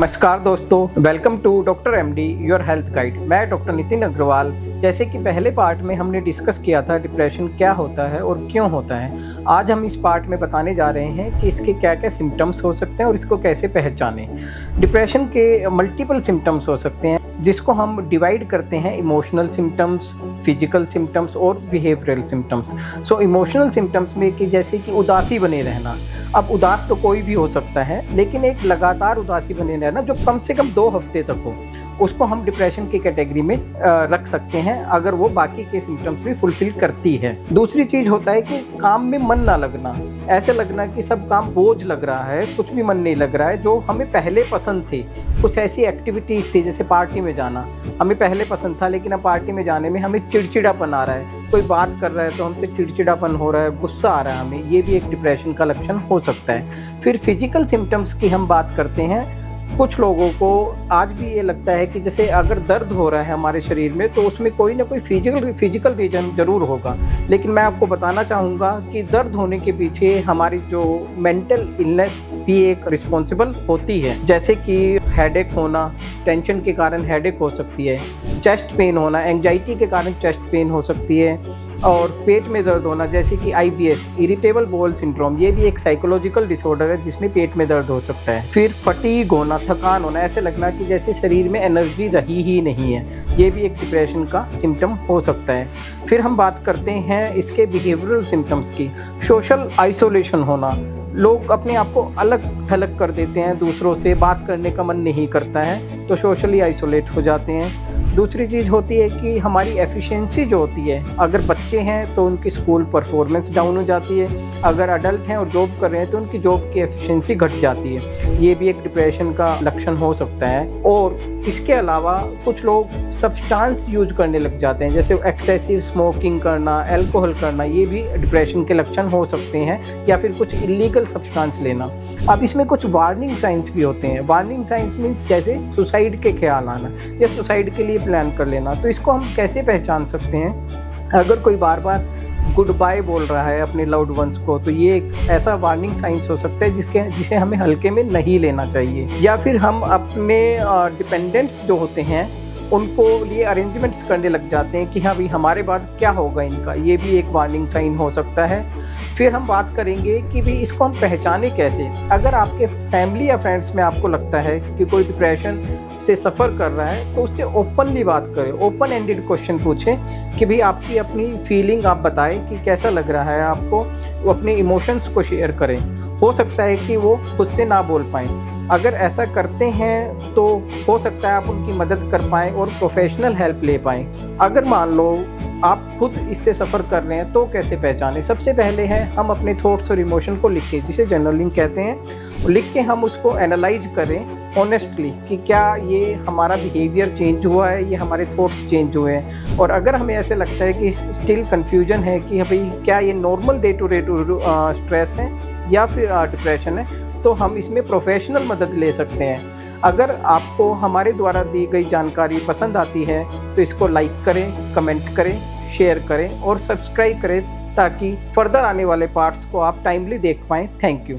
नमस्कार दोस्तों, welcome to doctor MD your health guide. मैं डॉक्टर नितिन अग्रवाल। जैसे कि पहले पार्ट में हमने डिस्कस किया था डिप्रेशन क्या होता है और क्यों होता है, आज हम इस पार्ट में बताने जा रहे हैं कि इसके क्या क्या सिम्टम्स हो सकते हैं और इसको कैसे पहचानें। डिप्रेशन के मल्टीपल सिम्टम्स हो सकते हैं जिसको हम डिवाइड करते हैं इमोशनल सिम्टम्स, फिजिकल सिम्टम्स और behavioural symptoms. So emotional symptoms में कि जैसे कि उदासी बने रहना। अब उदास तो कोई भी हो सकता है, लेकिन एक लगातार उदासी बने रहना जो कम से कम 2 हफ्ते तक हो, उसको हम डिप्रेशन की कैटेगरी में रख सकते हैं अगर वो बाकी के सिम्टम्स भी फुलफिल करती है। दूसरी चीज़ होता है कि काम में मन ना लगना, ऐसे लगना कि सब काम बोझ लग रहा है, कुछ भी मन नहीं लग रहा है। जो हमें पहले पसंद थी, कुछ ऐसी एक्टिविटीज़ थी जैसे पार्टी में जाना, हमें पहले पसंद था लेकिन अब पार्टी में जाने में हमें चिड़चिड़ापन आ रहा है। कोई बात कर रहा है तो हमसे चिड़चिड़ापन हो रहा है, गुस्सा आ रहा है हमें, ये भी एक डिप्रेशन का लक्षण हो सकता है। फिर फिजिकल सिम्टम्स की हम बात करते हैं। कुछ लोगों को आज भी ये लगता है कि जैसे अगर दर्द हो रहा है हमारे शरीर में तो उसमें कोई ना कोई फिजिकल रीजन जरूर होगा, लेकिन मैं आपको बताना चाहूँगा कि दर्द होने के पीछे हमारी जो मेंटल इलनेस भी एक रिस्पॉन्सिबल होती है। जैसे कि हेडेक होना, टेंशन के कारण हेडेक हो सकती है, चेस्ट पेन होना, एंजाइटी के कारण चेस्ट पेन हो सकती है, और पेट में दर्द होना जैसे कि IBS इरिटेबल बाउल सिंड्रोम, ये भी एक साइकोलॉजिकल डिसऑर्डर है जिसमें पेट में दर्द हो सकता है। फिर फटीग होना, थकान होना, ऐसे लगना कि जैसे शरीर में एनर्जी रही ही नहीं है, ये भी एक डिप्रेशन का सिम्टम हो सकता है। फिर हम बात करते हैं इसके बिहेवियरल सिम्टम्स की। सोशल आइसोलेशन होना, लोग अपने आप को अलग थलग कर देते हैं, दूसरों से बात करने का मन नहीं करता है तो सोशली आइसोलेट हो जाते हैं। दूसरी चीज़ होती है कि हमारी एफिशिएंसी जो होती है, अगर बच्चे हैं तो उनकी स्कूल परफॉर्मेंस डाउन हो जाती है, अगर अडल्ट हैं और जॉब कर रहे हैं तो उनकी जॉब की एफिशिएंसी घट जाती है, ये भी एक डिप्रेशन का लक्षण हो सकता है। और इसके अलावा कुछ लोग सब्सटेंस यूज करने लग जाते हैं, जैसे एक्सेसिव स्मोकिंग करना, अल्कोहल करना, ये भी डिप्रेशन के लक्षण हो सकते हैं, या फिर कुछ इलीगल सब्सटेंस लेना। अब इसमें कुछ वार्निंग साइंस भी होते हैं। वार्निंग साइंस में जैसे सुसाइड के ख्याल आना या सुसाइड के लिए प्लान कर लेना, तो इसको हम कैसे पहचान सकते हैं? अगर कोई बार बार गुड बाय बोल रहा है अपने लव्ड वंस को, तो ये एक ऐसा वार्निंग साइंस हो सकता है जिसे हमें हल्के में नहीं लेना चाहिए। या फिर हम अपने डिपेंडेंट्स जो होते हैं उनको लिए अरेंजमेंट्स करने लग जाते हैं कि हाँ भाई हमारे बाद क्या होगा इनका, ये भी एक वार्निंग साइन हो सकता है। फिर हम बात करेंगे कि भी इसको हम पहचाने कैसे। अगर आपके फैमिली या फ्रेंड्स में आपको लगता है कि कोई डिप्रेशन से सफ़र कर रहा है तो उससे ओपनली बात करें, ओपन एंडेड क्वेश्चन पूछें कि भाई आपकी अपनी फीलिंग आप बताएं कि कैसा लग रहा है आपको, वो अपने इमोशंस को शेयर करें। हो सकता है कि वो खुद से ना बोल पाएँ, अगर ऐसा करते हैं तो हो सकता है आप उनकी मदद कर पाएँ और प्रोफेशनल हेल्प ले पाएँ। अगर मान लो आप खुद इससे सफ़र कर रहे हैं तो कैसे पहचानें? सबसे पहले है हम अपने थॉट्स और इमोशन को लिखें, जिसे जर्नलिंग कहते हैं। लिख के हम उसको एनालाइज करें ऑनेस्टली कि क्या ये हमारा बिहेवियर चेंज हुआ है, ये हमारे थॉट्स चेंज हुए हैं। और अगर हमें ऐसे लगता है कि स्टिल कन्फ्यूजन है कि भाई क्या ये नॉर्मल डे टू स्ट्रेस है या फिर डिप्रेशन है, तो हम इसमें प्रोफेशनल मदद ले सकते हैं। अगर आपको हमारे द्वारा दी गई जानकारी पसंद आती है तो इसको लाइक करें, कमेंट करें, शेयर करें और सब्सक्राइब करें ताकि फर्दर आने वाले पार्ट्स को आप टाइमली देख पाएँ। Thank you.